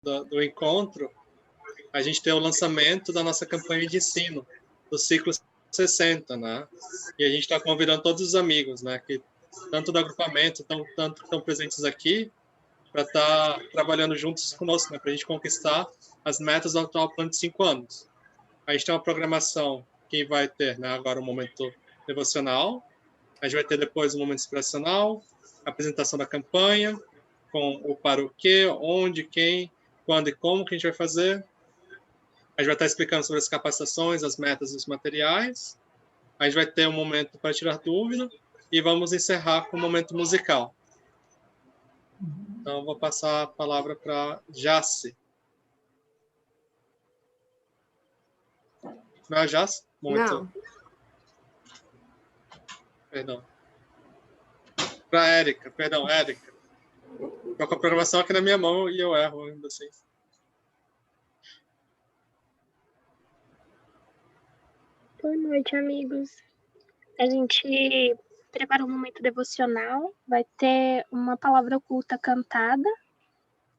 do encontro, a gente tem o lançamento da nossa campanha de ensino, do ciclo 60, né? E a gente está convidando todos os amigos, né? Que tanto do agrupamento, tanto que estão presentes aqui, para estar trabalhando juntos conosco, né? Para a gente conquistar as metas do atual plano de 5 anos. A gente tem uma programação que vai ter, né? Agora um momento devocional, a gente vai ter depois um momento inspiracional, apresentação da campanha, com o para o quê, onde, quem, quando e como que a gente vai fazer. A gente vai estar explicando sobre as capacitações, as metas e os materiais. A gente vai ter um momento para tirar dúvida e vamos encerrar com um momento musical. Então, vou passar a palavra para Jace. Não é Jace? Não. Perdão. Para Érica, perdão, Érica. Estou com a programação aqui na minha mão e eu erro ainda assim. Boa noite, amigos. A gente preparou um momento devocional, vai ter uma palavra oculta cantada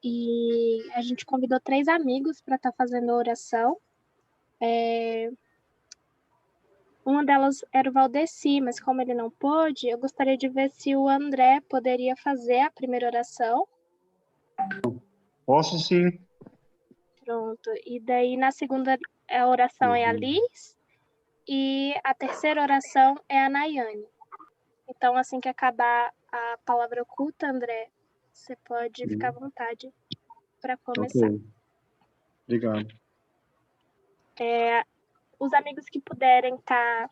e a gente convidou 3 amigos para estar fazendo a oração. Uma delas era o Valdeci, mas como ele não pôde, eu gostaria de ver se o André poderia fazer a primeira oração. Posso sim. Pronto. E daí, na segunda oração é a Liz e a terceira oração é a Nayane. Então, assim que acabar a palavra oculta, André, você pode ficar à vontade para começar. Ok. Obrigado. Os amigos que puderem estar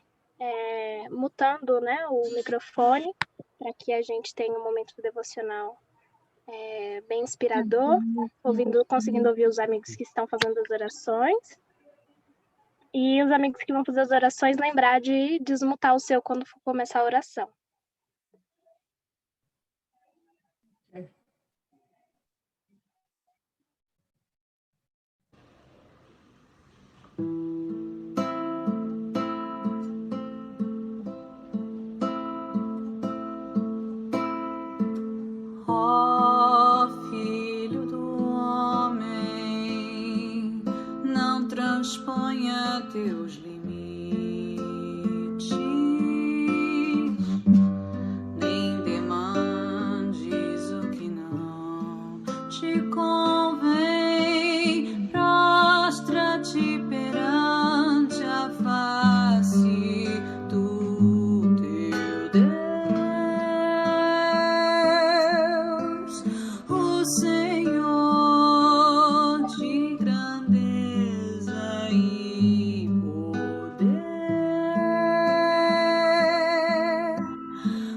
mutando, né, o microfone, para que a gente tenha um momento devocional bem inspirador, conseguindo ouvir os amigos que estão fazendo as orações. E os amigos que vão fazer as orações, lembrar de desmutar o seu quando for começar a oração. Ó Filho do homem, não transponha teus limites, nem demandes o que não te convém. Prostra-te perante a face do teu Deus, o Senhor de grandeza e poder,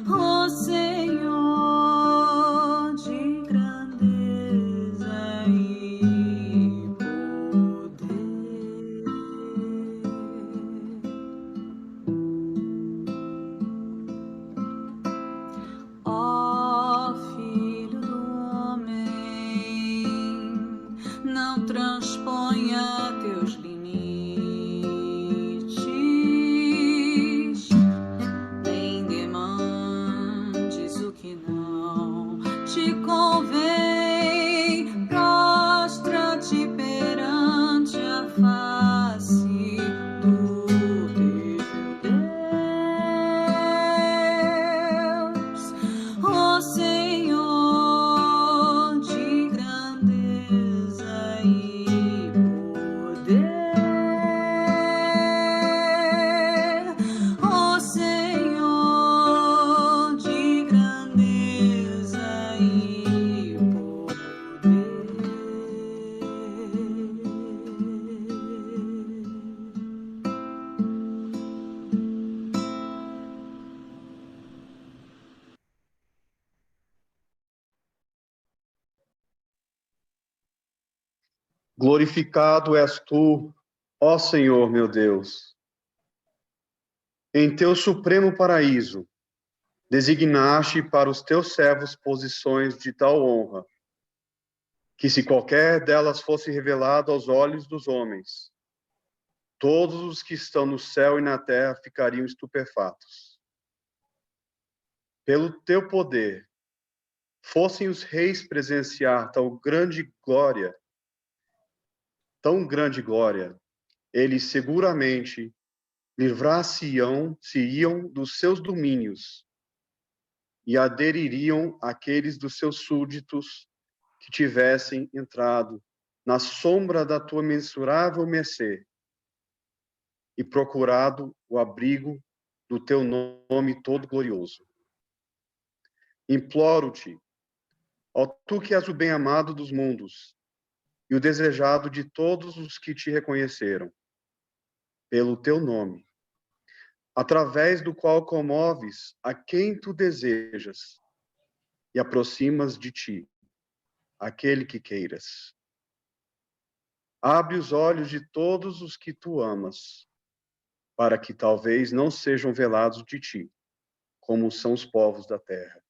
o Senhor de grandeza e poder. Ó Filho do homem, não transponha teus limites, nem demandes o que não te convém. Prostra-te perante a face do teu Deus, o Senhor de grandeza e poder, o Senhor de grandeza e Glorificado és tu, ó Senhor meu Deus. Em teu supremo paraíso, designaste para os teus servos posições de tal honra, que se qualquer delas fosse revelado aos olhos dos homens, todos os que estão no céu e na terra ficariam estupefatos. Pelo teu poder, fossem os reis presenciar tal grande glória, tão grande glória, eles seguramente livrar-se-iam dos seus domínios e adeririam àqueles dos seus súditos que tivessem entrado na sombra da tua mensurável mercê e procurado o abrigo do teu nome todo glorioso. Imploro-te, ó tu que és o bem-amado dos mundos e o desejado de todos os que te reconheceram, pelo teu nome, através do qual comoves a quem tu desejas e aproximas de ti aquele que queiras. Abre os olhos de todos os que tu amas, para que talvez não sejam velados de ti, como são os povos da terra,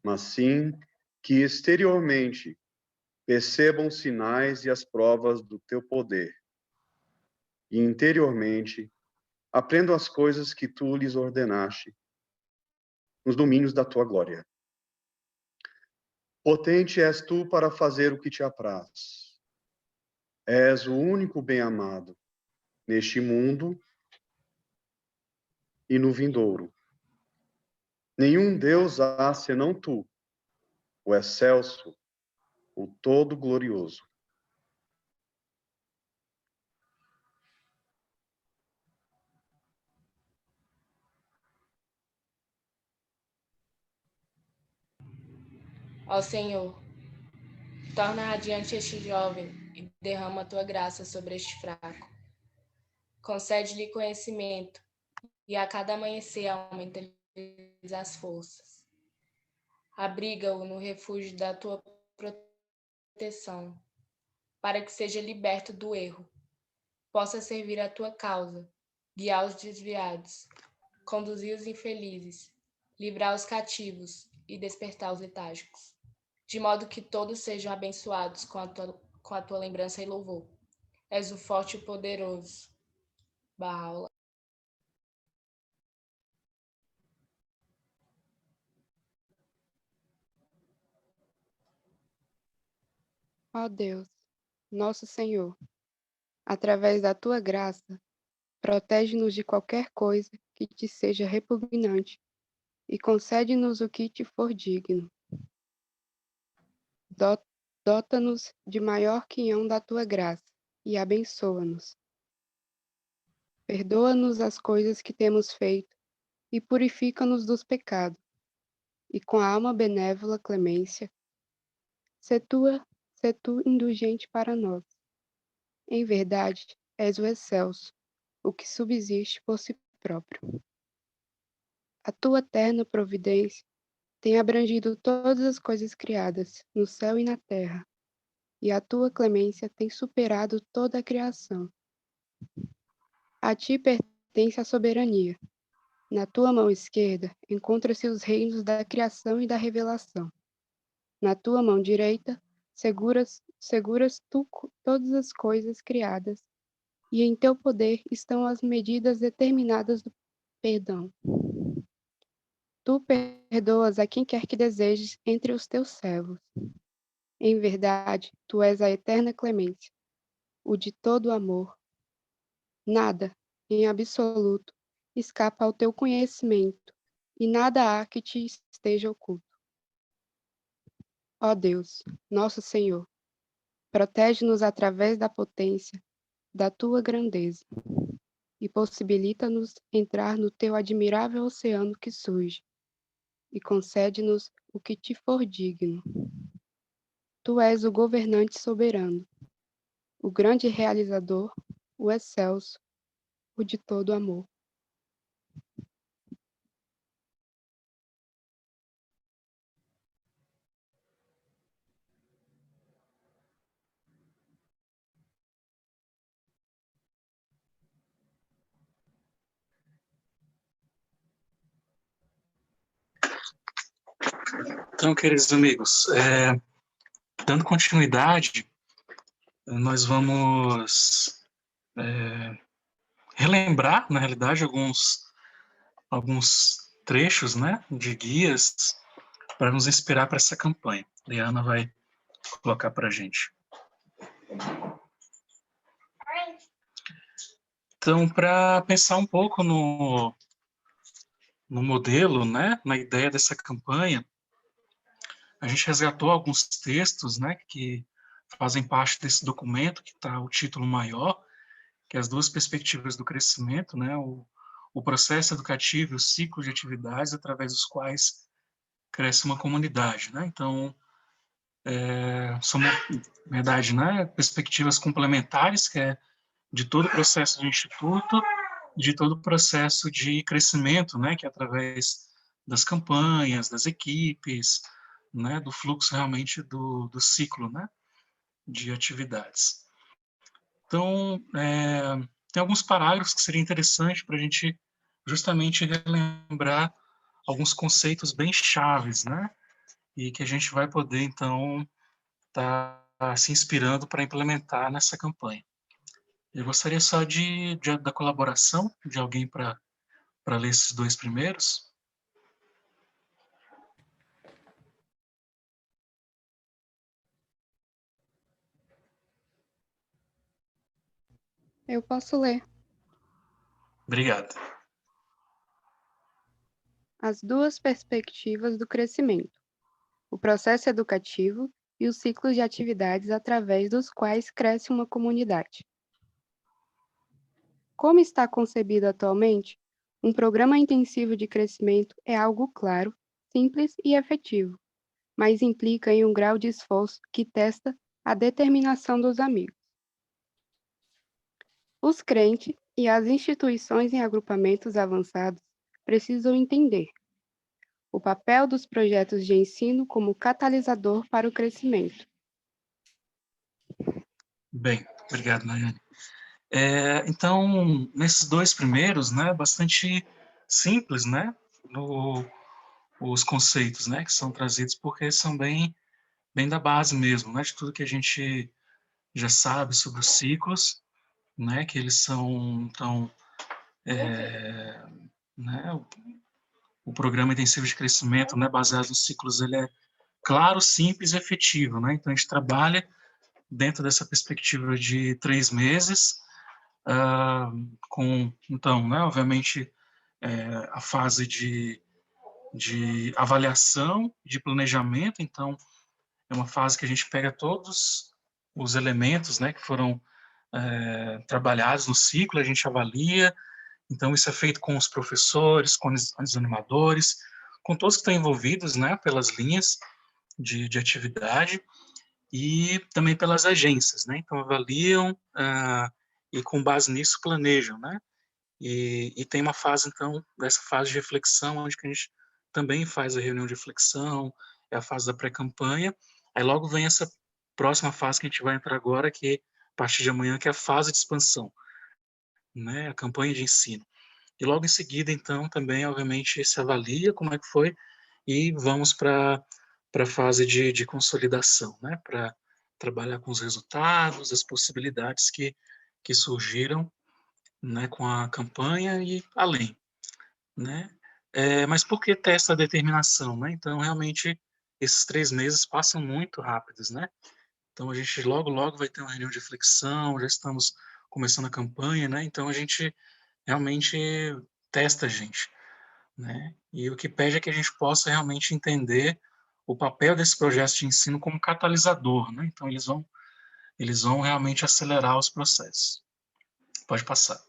mas sim que exteriormente percebam os sinais e as provas do teu poder, e interiormente aprendam as coisas que tu lhes ordenaste nos domínios da tua glória. Potente és tu para fazer o que te apraz. És o único bem-amado neste mundo e no vindouro. Nenhum Deus há senão tu, o excelso, o todo-glorioso. Ó Senhor, torna radiante este jovem e derrama a tua graça sobre este fraco. Concede-lhe conhecimento e a cada amanhecer aumenta-lhes as forças. Abriga-o no refúgio da tua proteção, para que seja liberto do erro, possa servir a tua causa, guiar os desviados, conduzir os infelizes, livrar os cativos e despertar os letárgicos, de modo que todos sejam abençoados com a tua lembrança e louvor. És o forte e o poderoso. Bahá'u'lláh. Ó Deus, nosso Senhor, através da tua graça, protege-nos de qualquer coisa que te seja repugnante e concede-nos o que te for digno. Dota-nos de maior quinhão da tua graça e abençoa-nos. Perdoa-nos as coisas que temos feito e purifica-nos dos pecados. E com a alma benévola clemência, sê tu indulgente para nós. Em verdade, és o excelso, o que subsiste por si próprio. A tua eterna providência tem abrangido todas as coisas criadas, no céu e na terra, e a tua clemência tem superado toda a criação. A ti pertence a soberania. Na tua mão esquerda encontram-se os reinos da criação e da revelação. Na tua mão direita seguras tu todas as coisas criadas, e em teu poder estão as medidas determinadas do perdão. Tu perdoas a quem quer que desejes entre os teus servos. Em verdade, tu és a eterna clemência, o de todo amor. Nada, em absoluto, escapa ao teu conhecimento, e nada há que te esteja oculto. Ó Deus, nosso Senhor, protege-nos através da potência da tua grandeza e possibilita-nos entrar no teu admirável oceano que surge, e concede-nos o que te for digno. Tu és o governante soberano, o grande realizador, o excelso, o de todo amor. Então, queridos amigos, dando continuidade, nós vamos relembrar, na realidade, alguns trechos, né, de guias para nos inspirar para essa campanha. Liana vai colocar para a gente. Então, para pensar um pouco no modelo, né, na ideia dessa campanha, a gente resgatou alguns textos, né, que fazem parte desse documento, que está o título maior, que é as duas perspectivas do crescimento, né, o processo educativo e o ciclo de atividades através dos quais cresce uma comunidade, né? Então, são, na verdade, né, perspectivas complementares, que é de todo o processo do Instituto, de todo o processo de crescimento, né, que é através das campanhas, das equipes, né, do fluxo realmente do ciclo, né, de atividades. Então, tem alguns parágrafos que seria interessante para a gente justamente relembrar alguns conceitos bem chaves, né, e que a gente vai poder, então, estar se inspirando para implementar nessa campanha. Eu gostaria só da colaboração de alguém para ler esses dois primeiros. Eu posso ler. Obrigado. As duas perspectivas do crescimento: o processo educativo e os ciclos de atividades através dos quais cresce uma comunidade. Como está concebido atualmente, um programa intensivo de crescimento é algo claro, simples e efetivo, mas implica em um grau de esforço que testa a determinação dos amigos. Os crentes e as instituições em agrupamentos avançados precisam entender o papel dos projetos de ensino como catalisador para o crescimento. Bem, obrigado, Nayane. Então, nesses dois primeiros, né, bastante simples, né, os conceitos, né, que são trazidos, porque são bem da base mesmo, né, de tudo que a gente já sabe sobre os ciclos, né, que eles são, então, né, o programa intensivo de crescimento, né, baseado nos ciclos, ele é claro, simples e efetivo, né, então a gente trabalha dentro dessa perspectiva de 3 meses, com, então, né, obviamente, a fase de avaliação, de planejamento, então, é uma fase que a gente pega todos os elementos, né, que foram trabalhados no ciclo, a gente avalia, então isso é feito com os professores, com os animadores, com todos que estão envolvidos, né, pelas linhas de atividade, e também pelas agências, né? Então avaliam e com base nisso planejam, né? E tem uma fase então dessa fase de reflexão onde que a gente também faz a reunião de reflexão, é a fase da pré-campanha. Aí logo vem essa próxima fase que a gente vai entrar agora, que a partir de amanhã, que é a fase de expansão, né? A campanha de ensino. E logo em seguida, então, também, obviamente, se avalia como é que foi e vamos para a fase de consolidação, né? Para trabalhar com os resultados, as possibilidades que surgiram, né, com a campanha e além, né? Mas por que ter essa determinação, né? Então, realmente, esses 3 meses passam muito rápidos, né? Então, a gente logo vai ter uma reunião de reflexão, já estamos começando a campanha, né? Então, a gente realmente testa a gente, né? E o que pede é que a gente possa realmente entender o papel desse projeto de ensino como catalisador, né? Então, eles vão realmente acelerar os processos. Pode passar.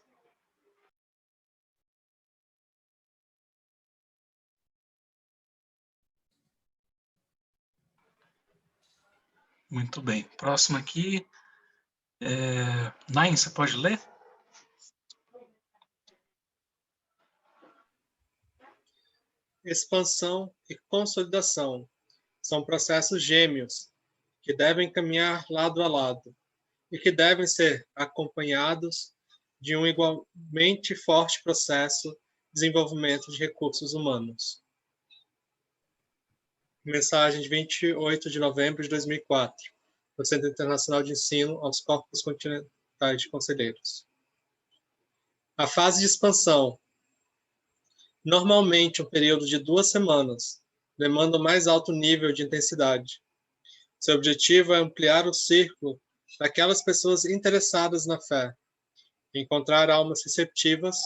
Muito bem. Próximo aqui. Nain, você pode ler? Expansão e consolidação são processos gêmeos que devem caminhar lado a lado e que devem ser acompanhados de um igualmente forte processo de desenvolvimento de recursos humanos. Mensagem de 28 de novembro de 2004, do Centro Internacional de Ensino aos Corpos Continentais de Conselheiros. A fase de expansão, normalmente um período de 2 semanas, demanda o mais alto nível de intensidade. Seu objetivo é ampliar o círculo daquelas pessoas interessadas na fé encontrar almas receptivas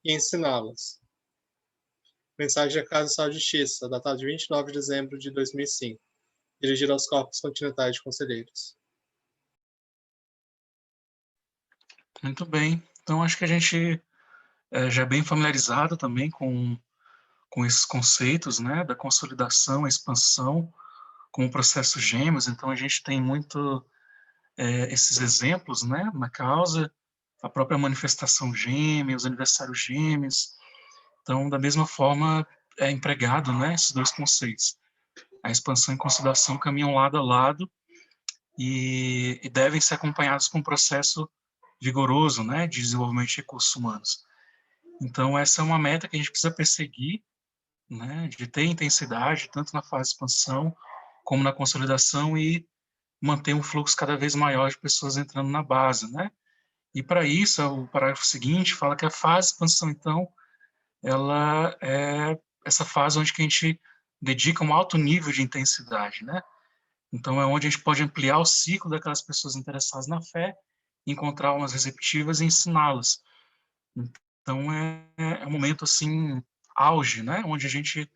e ensiná-las. Mensagem da Casa de Saúde e Justiça, datada de 29 de dezembro de 2005, dirigida aos corpos continentais de conselheiros. Muito bem. Então, acho que a gente já é bem familiarizado também com esses conceitos, né, da consolidação, a expansão, como processos gêmeos. Então, a gente tem muito esses exemplos, né, na causa, a própria manifestação gêmea, os aniversários gêmeos. Então, da mesma forma, é empregado, né, esses dois conceitos. A expansão e consolidação caminham lado a lado e devem ser acompanhados com um processo vigoroso, né, de desenvolvimento de recursos humanos. Então, essa é uma meta que a gente precisa perseguir, né, de ter intensidade, tanto na fase de expansão como na consolidação, e manter um fluxo cada vez maior de pessoas entrando na base, né? E para isso, o parágrafo seguinte fala que a fase de expansão, então, ela é essa fase onde que a gente dedica um alto nível de intensidade, né? Então, é onde a gente pode ampliar o ciclo daquelas pessoas interessadas na fé, encontrar umas receptivas e ensiná-las. Então, é um momento, assim, auge, né? Onde a gente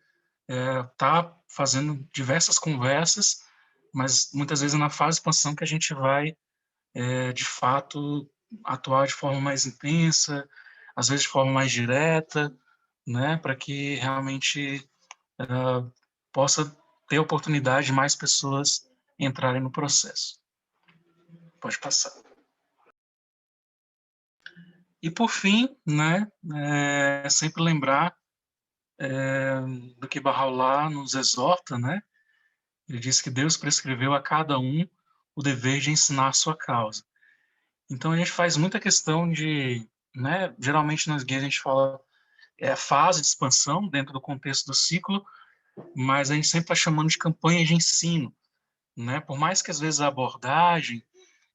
está fazendo diversas conversas, mas muitas vezes é na fase de expansão que a gente vai, de fato, atuar de forma mais intensa, às vezes de forma mais direta, né? Para que realmente possa ter oportunidade de mais pessoas entrarem no processo. Pode passar. E, por fim, né, sempre lembrar do que Bahá'u'lláh nos exorta, né? Ele diz que Deus prescreveu a cada um o dever de ensinar a sua causa. Então, a gente faz muita questão de, né, geralmente nas guias a gente fala a fase de expansão dentro do contexto do ciclo, mas a gente sempre está chamando de campanha de ensino, né? Por mais que às vezes a abordagem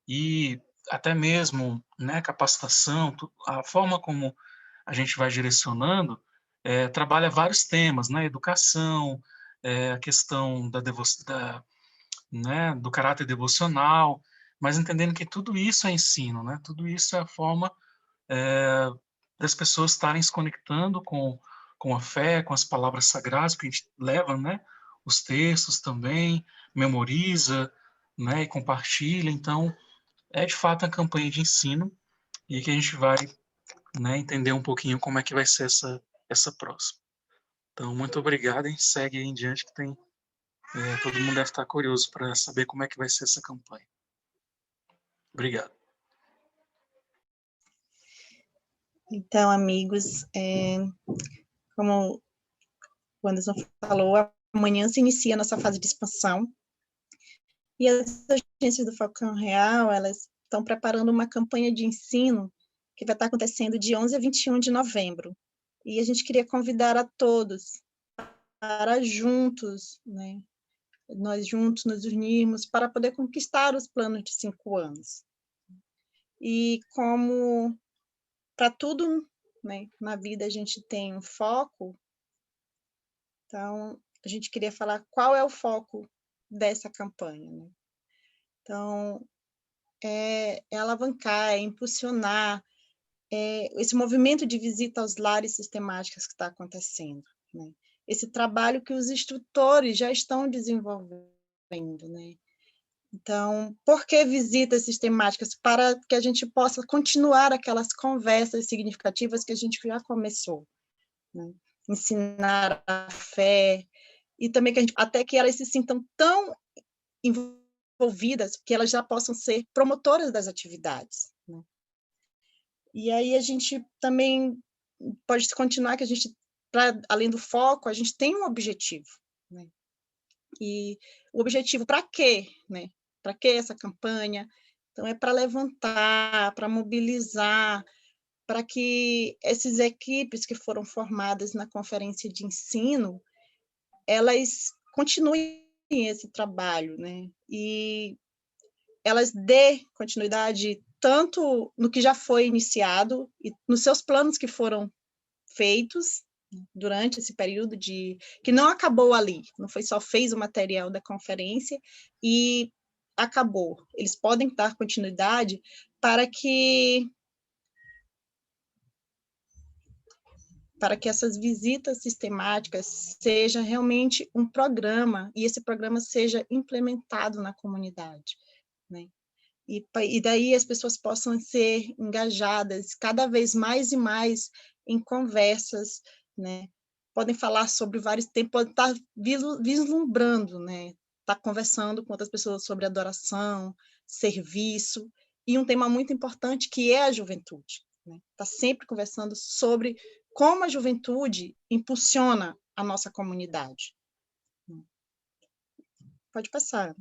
e até mesmo, né, capacitação, a forma como a gente vai direcionando, trabalha vários temas, né? Educação, a questão né, do caráter devocional, mas entendendo que tudo isso é ensino, né? Tudo isso é a forma das pessoas estarem se conectando com a fé, com as palavras sagradas, que a gente leva, né? Os textos também, memoriza, né? E compartilha. Então, é de fato a campanha de ensino e que a gente vai, né, entender um pouquinho como é que vai ser essa próxima. Então, muito obrigado, e segue aí em diante que tem todo mundo deve estar curioso para saber como é que vai ser essa campanha. Obrigado. Então, amigos, como o Anderson falou, amanhã se inicia a nossa fase de expansão, e as agências do Falcão Real, elas estão preparando uma campanha de ensino que vai estar acontecendo de 11 a 21 de novembro, e a gente queria convidar a todos para juntos, né, nós juntos nos unirmos para poder conquistar os planos de 5 anos. E como para tudo, né, na vida a gente tem um foco, então a gente queria falar qual é o foco dessa campanha, né? Então, é alavancar, é impulsionar esse movimento de visita aos lares sistemáticas que está acontecendo, né? Esse trabalho que os instrutores já estão desenvolvendo, né? Então, por que visitas sistemáticas? Para que a gente possa continuar aquelas conversas significativas que a gente já começou, né? Ensinar a fé, e também que até que elas se sintam tão envolvidas que elas já possam ser promotoras das atividades, né? E aí a gente também pode continuar que a gente, além do foco, a gente tem um objetivo, né? E o objetivo para quê, né? Para que essa campanha? Então, é para levantar, para mobilizar, para que essas equipes que foram formadas na conferência de ensino, elas continuem esse trabalho, né? E elas dê continuidade tanto no que já foi iniciado e nos seus planos que foram feitos durante esse período que não acabou ali, não foi só fez o material da conferência e acabou. Eles podem dar continuidade para que para que essas visitas sistemáticas seja realmente um programa, e esse programa seja implementado na comunidade, né? E daí as pessoas possam ser engajadas cada vez mais e mais em conversas, né? Podem falar sobre vários temas, podem estar vislumbrando, né? Estar conversando com outras pessoas sobre adoração, serviço, e um tema muito importante que é a juventude, né? Estar sempre conversando sobre como a juventude impulsiona a nossa comunidade. Pode passar.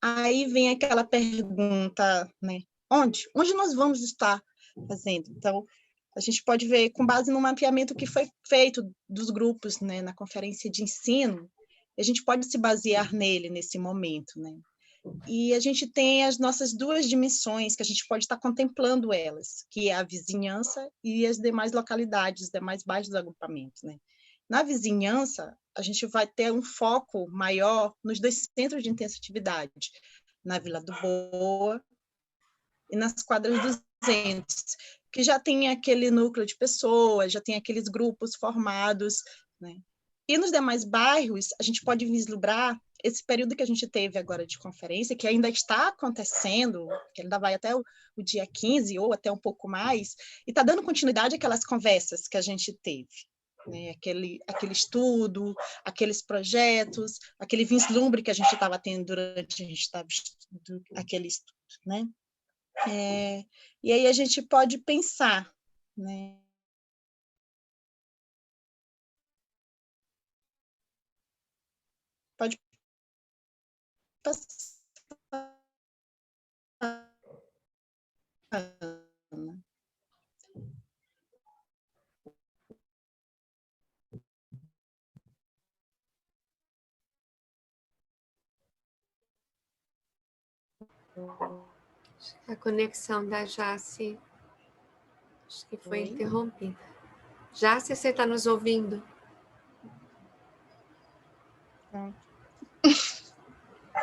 Aí vem aquela pergunta, né? Onde nós vamos estar fazendo? Então, a gente pode ver, com base no mapeamento que foi feito dos grupos, né, na conferência de ensino, a gente pode se basear nele nesse momento, né? E a gente tem as nossas duas dimensões, que a gente pode estar contemplando elas, que é a vizinhança e as demais localidades, os demais bairros do agrupamento, né? Na vizinhança, a gente vai ter um foco maior nos 2 centros de intensa atividade, na Vila do Boa e nas quadras 200, que já tem aquele núcleo de pessoas, já tem aqueles grupos formados, né? E nos demais bairros, a gente pode vislumbrar esse período que a gente teve agora de conferência, que ainda está acontecendo, que ainda vai até o dia 15 ou até um pouco mais, e está dando continuidade àquelas conversas que a gente teve, né? Aquele estudo, aqueles projetos, aquele vislumbre que a gente estava tendo durante a gente estava estudando aquele estudo, né? E aí a gente pode pensar, né? Pode passar. A conexão da Jace, acho que foi interrompida. Jace, você está nos ouvindo?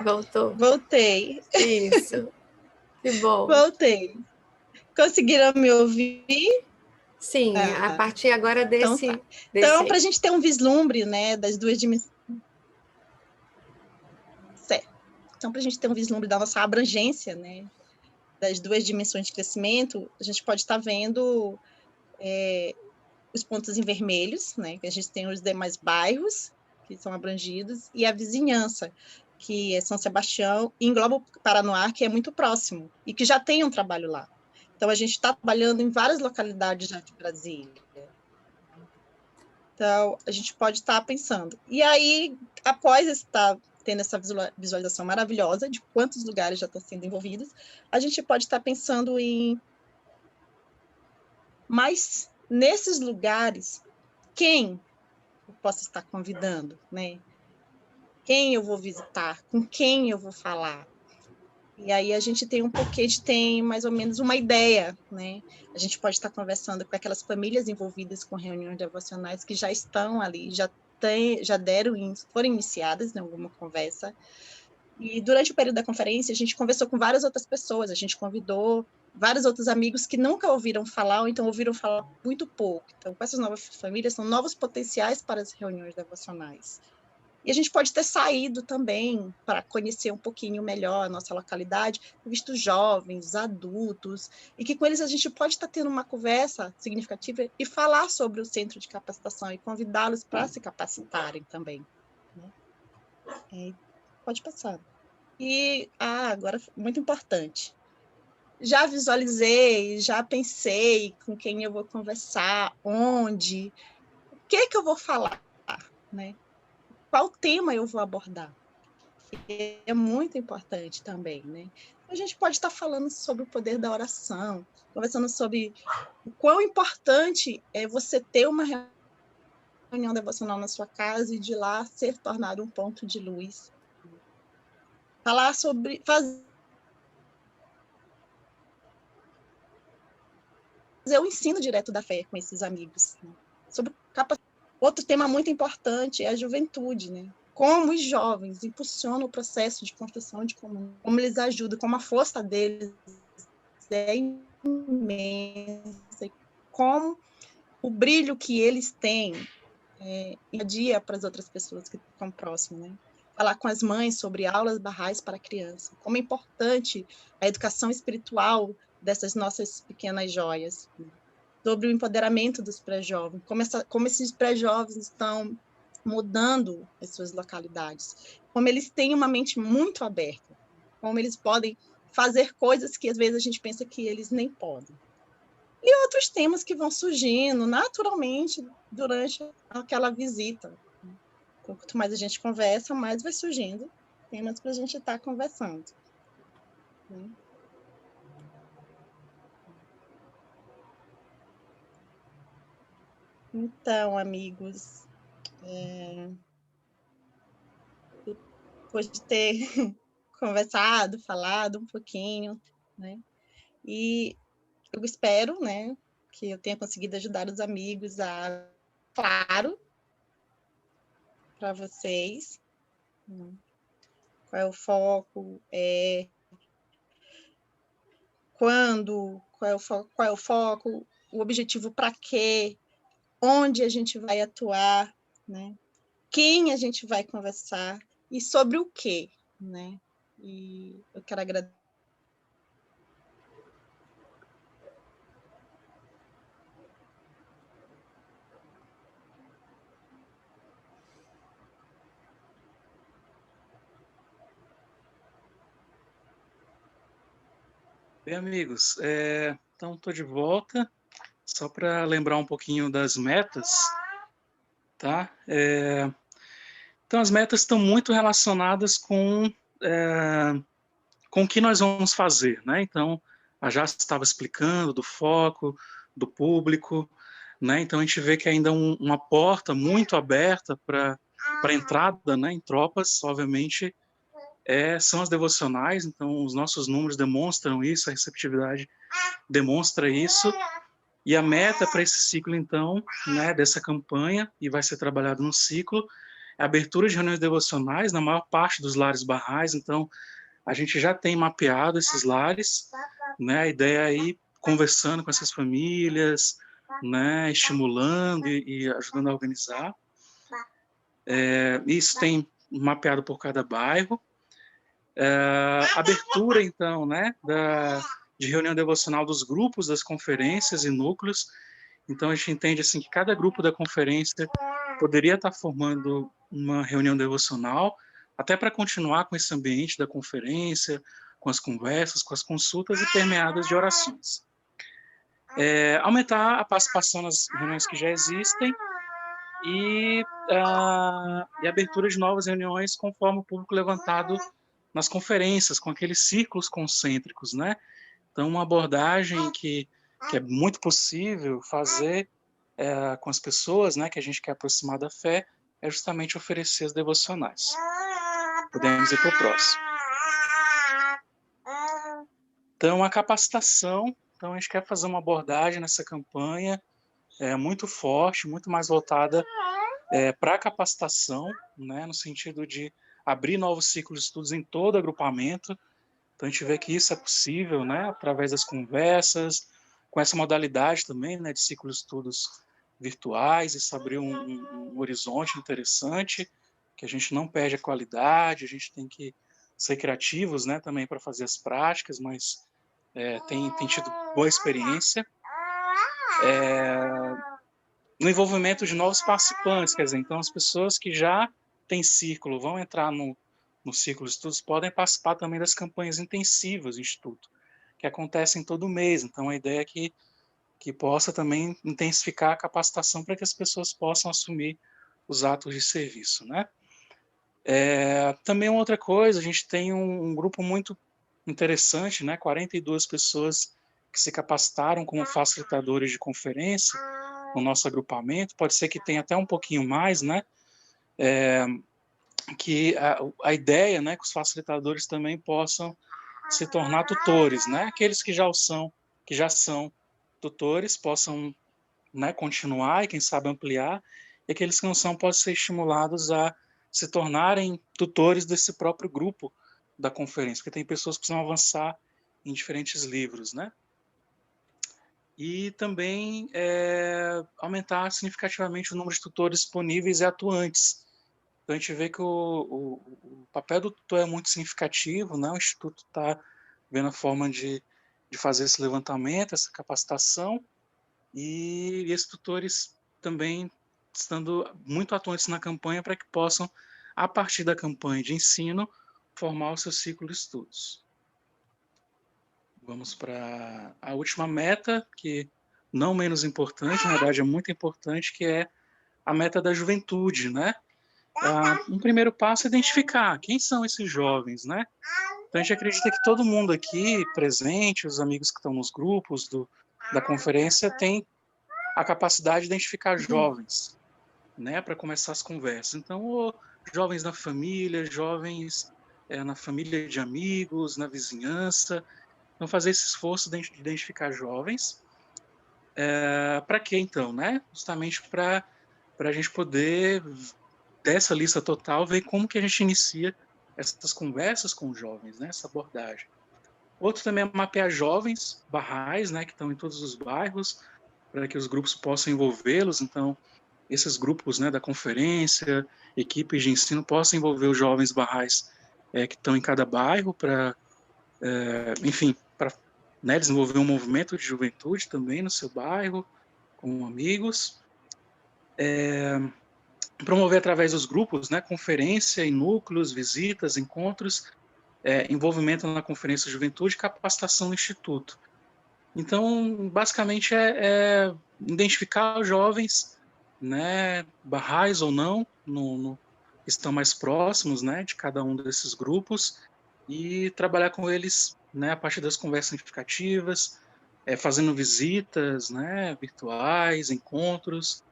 Voltou? Voltei. Isso. Que bom. Voltei. Conseguiram me ouvir? Sim, a partir agora desse... Então, então para a gente ter um vislumbre, né, das duas dimensões. Certo. Então, para a gente ter um vislumbre da nossa abrangência, né, das duas dimensões de crescimento, a gente pode estar vendo os pontos em vermelhos, né, que a gente tem os demais bairros que são abrangidos, e a vizinhança, que é São Sebastião, e engloba o Paranoá, que é muito próximo, e que já tem um trabalho lá. Então, a gente está trabalhando em várias localidades já de Brasília. Então, a gente pode estar pensando. E aí, após estar tendo essa visualização maravilhosa de quantos lugares já estão sendo envolvidos, a gente pode estar pensando em... Mas, nesses lugares, quem eu posso estar convidando, né? Quem eu vou visitar? Com quem eu vou falar? E aí a gente tem mais ou menos uma ideia, né? A gente pode estar conversando com aquelas famílias envolvidas com reuniões devocionais que já estão ali, foram iniciadas em alguma conversa. E durante o período da conferência, a gente conversou com várias outras pessoas, a gente convidou vários outros amigos que nunca ouviram falar, ou então ouviram falar muito pouco. Então, com essas novas famílias, são novos potenciais para as reuniões devocionais. E a gente pode ter saído também para conhecer um pouquinho melhor a nossa localidade, visto jovens, adultos, e que com eles a gente pode estar tendo uma conversa significativa e falar sobre o centro de capacitação e convidá-los para se capacitarem também, né? Pode passar. E, agora, muito importante, já visualizei, já pensei com quem eu vou conversar, onde, o que eu vou falar, né? Qual tema eu vou abordar? É muito importante também, né? A gente pode estar falando sobre o poder da oração, conversando sobre o quão importante é você ter uma reunião devocional na sua casa e de lá ser tornado um ponto de luz. Falar sobre... fazer o ensino direto da fé com esses amigos, né? Sobre outro tema muito importante é a juventude, né? Como os jovens impulsionam o processo de construção de comunidade, como eles ajudam, como a força deles é imensa, como o brilho que eles têm dia para as outras pessoas que estão próximas, né? Falar com as mães sobre aulas barrais para criança, como é importante a educação espiritual dessas nossas pequenas joias, né? Sobre o empoderamento dos pré-jovens, como esses pré-jovens estão mudando as suas localidades, como eles têm uma mente muito aberta, como eles podem fazer coisas que às vezes a gente pensa que eles nem podem. E outros temas que vão surgindo naturalmente durante aquela visita. Quanto mais a gente conversa, mais vai surgindo temas para a gente estar conversando. Né? Então, amigos, depois de ter conversado, falado um pouquinho, né? E eu espero, né, que eu tenha conseguido ajudar os amigos a, claro, para vocês, né? Qual é o foco, quando, qual é o foco, o objetivo para quê, onde a gente vai atuar, né? Quem a gente vai conversar e sobre o quê, né? E eu quero agradecer. Bem, amigos, então estou de volta, só para lembrar um pouquinho das metas, tá? Então, as metas estão muito relacionadas com o que nós vamos fazer, né? Então, a Jace estava explicando do foco, do público, né? Então, a gente vê que ainda uma porta muito aberta para entrada, né, em tropas, obviamente, são as devocionais. Então, os nossos números demonstram isso, a receptividade demonstra isso, e a meta para esse ciclo, então, né, dessa campanha, e vai ser trabalhado no ciclo, é a abertura de reuniões devocionais na maior parte dos lares barrais. Então, a gente já tem mapeado esses lares, né, a ideia é ir conversando com essas famílias, né, estimulando e ajudando a organizar. Isso tem mapeado por cada bairro. Abertura, então, né, de reunião devocional dos grupos, das conferências e núcleos. Então, a gente entende assim, que cada grupo da conferência poderia estar formando uma reunião devocional, até para continuar com esse ambiente da conferência, com as conversas, com as consultas e permeadas de orações. Aumentar a participação nas reuniões que já existem e a abertura de novas reuniões conforme o público levantado nas conferências, com aqueles círculos concêntricos, né? Então, uma abordagem que é muito possível fazer com as pessoas, né, que a gente quer aproximar da fé, é justamente oferecer as devocionais. Podemos ir para o próximo. Então, a capacitação. Então, a gente quer fazer uma abordagem nessa campanha muito forte, muito mais voltada para a capacitação, né, no sentido de abrir novos ciclos de estudos em todo agrupamento. Então, a gente vê que isso é possível, né, através das conversas, com essa modalidade também, né, de ciclos de estudos virtuais. Isso abriu um horizonte interessante, que a gente não perde a qualidade, a gente tem que ser criativos, né, também para fazer as práticas, mas tem tido boa experiência. No envolvimento de novos participantes, quer dizer, então as pessoas que já têm círculo, vão entrar no ciclo de estudos, podem participar também das campanhas intensivas do Instituto, que acontecem todo mês. Então, a ideia é que possa também intensificar a capacitação para que as pessoas possam assumir os atos de serviço, né? Também outra coisa, a gente tem um grupo muito interessante, né? 42 pessoas que se capacitaram como facilitadores de conferência no nosso agrupamento. Pode ser que tenha até um pouquinho mais, né? Que a ideia, né, que os facilitadores também possam se tornar tutores, né? Aqueles que já são tutores possam, né, continuar e quem sabe ampliar, e aqueles que não são podem ser estimulados a se tornarem tutores desse próprio grupo da conferência, porque tem pessoas que precisam avançar em diferentes livros, né? e também aumentar significativamente o número de tutores disponíveis e atuantes. Então, a gente vê que o papel do tutor é muito significativo, né? O Instituto está vendo a forma de fazer esse levantamento, essa capacitação, e esses tutores também estando muito atuantes na campanha para que possam, a partir da campanha de ensino, formar o seu ciclo de estudos. Vamos para a última meta, que não menos importante, na verdade é muito importante, que é a meta da juventude, né? Um primeiro passo é identificar quem são esses jovens, né? Então a gente acredita que todo mundo aqui presente, os amigos que estão nos grupos da conferência, tem a capacidade de identificar jovens, né? Para começar as conversas. Então, jovens na família, jovens na família de amigos, na vizinhança. Então, fazer esse esforço de identificar jovens. Para quê, então, né? Justamente para a gente poder, dessa lista total, ver como que a gente inicia essas conversas com os jovens, né? Essa abordagem. Outro também é mapear jovens barrais, né? Que estão em todos os bairros, para que os grupos possam envolvê-los. Então, esses grupos, né, da conferência, equipes de ensino, possam envolver os jovens barrais que estão em cada bairro para, enfim, para, né, desenvolver um movimento de juventude também no seu bairro, com amigos. Promover através dos grupos, né, conferência em núcleos, visitas, encontros, envolvimento na conferência de juventude, capacitação no instituto. Então, basicamente, é identificar os jovens, né, barrais ou não, estão mais próximos, né, de cada um desses grupos, e trabalhar com eles, né, a partir das conversas significativas, fazendo visitas, né, virtuais, encontros.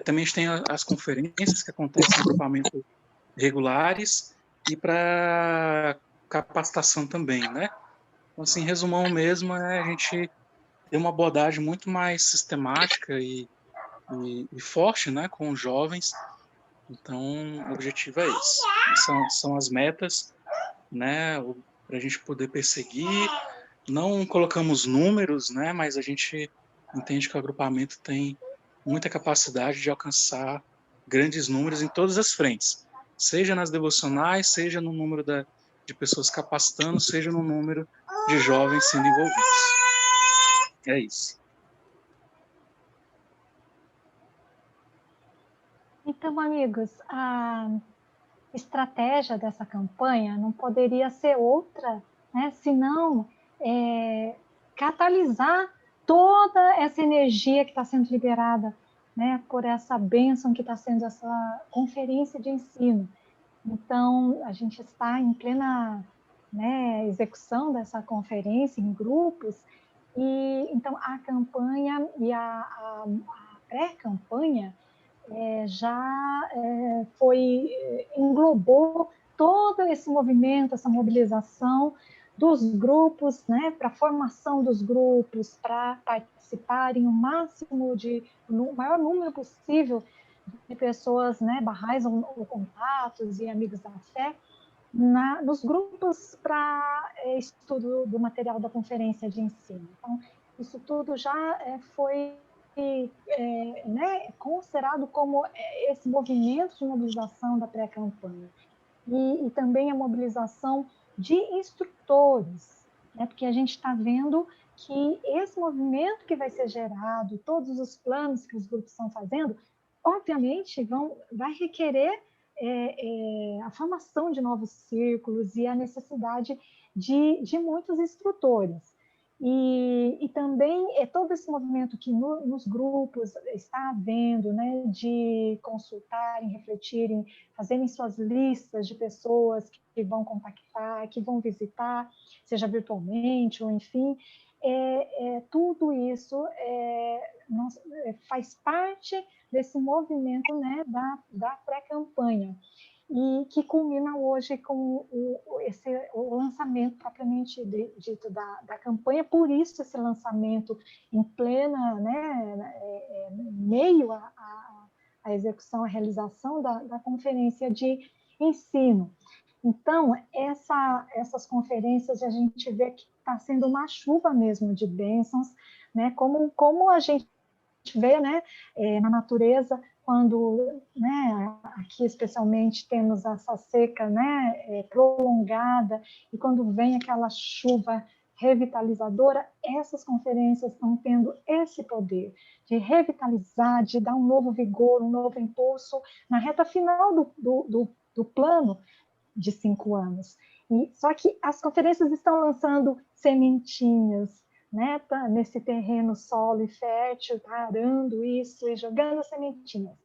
Também a gente tem as conferências que acontecem em agrupamento regulares e para capacitação também, né? Então, assim, resumão mesmo, a gente ter uma abordagem muito mais sistemática e forte, né, com os jovens. Então, o objetivo é esse. São as metas, né, para a gente poder perseguir. Não colocamos números, né, mas a gente entende que o agrupamento tem muita capacidade de alcançar grandes números em todas as frentes, seja nas devocionais, seja no número de pessoas capacitando, seja no número de jovens sendo envolvidos. É isso. Então, amigos, a estratégia dessa campanha não poderia ser outra, né, senão catalisar toda essa energia que está sendo liberada, né, por essa bênção que está sendo essa conferência de ensino. Então, a gente está em plena, né, execução dessa conferência em grupos, e então a campanha e a pré-campanha já englobou todo esse movimento, essa mobilização dos grupos, né, para a formação dos grupos, para participarem o maior número possível de pessoas, né, barrais ou contatos e amigos da fé, nos grupos para estudo do material da conferência de ensino. Então, isso tudo já foi né, considerado como esse movimento de mobilização da pré-campanha. E também a mobilização de instrutores, né, porque a gente está vendo que esse movimento que vai ser gerado, todos os planos que os grupos estão fazendo, obviamente vai requerer a formação de novos círculos e a necessidade de muitos instrutores. E também todo esse movimento que nos grupos está havendo, né, de consultarem, refletirem, fazerem suas listas de pessoas que vão contactar, que vão visitar, seja virtualmente ou enfim, tudo isso faz parte desse movimento, né, da pré-campanha, e que culmina hoje com o lançamento propriamente dito da campanha. Por isso esse lançamento em plena, né, meio à execução, à realização da conferência de ensino. Então, essas conferências a gente vê que está sendo uma chuva mesmo de bênçãos, né? Como a gente vê, né, na natureza, quando, né, aqui especialmente temos essa seca, né, prolongada, e quando vem aquela chuva revitalizadora, essas conferências estão tendo esse poder de revitalizar, de dar um novo vigor, um novo impulso na reta final do plano de 5 anos. Só que as conferências estão lançando sementinhas, né, nesse terreno solo e fértil, tá arando isso e jogando as sementinhas.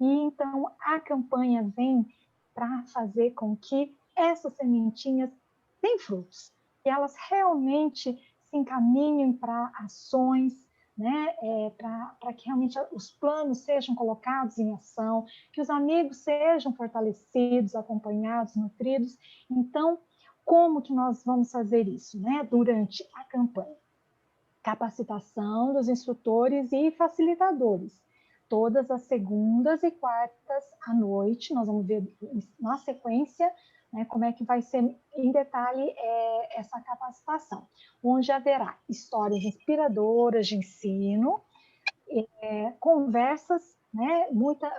E então a campanha vem para fazer com que essas sementinhas tenham frutos, que elas realmente se encaminhem para ações, né, para que realmente os planos sejam colocados em ação, que os amigos sejam fortalecidos, acompanhados, nutridos. Então, como que nós vamos fazer isso, né, durante a campanha? Capacitação dos instrutores e facilitadores. Todas as segundas e quartas à noite, nós vamos ver na sequência, né, como é que vai ser em detalhe essa capacitação, onde haverá histórias inspiradoras de ensino, conversas, né, muita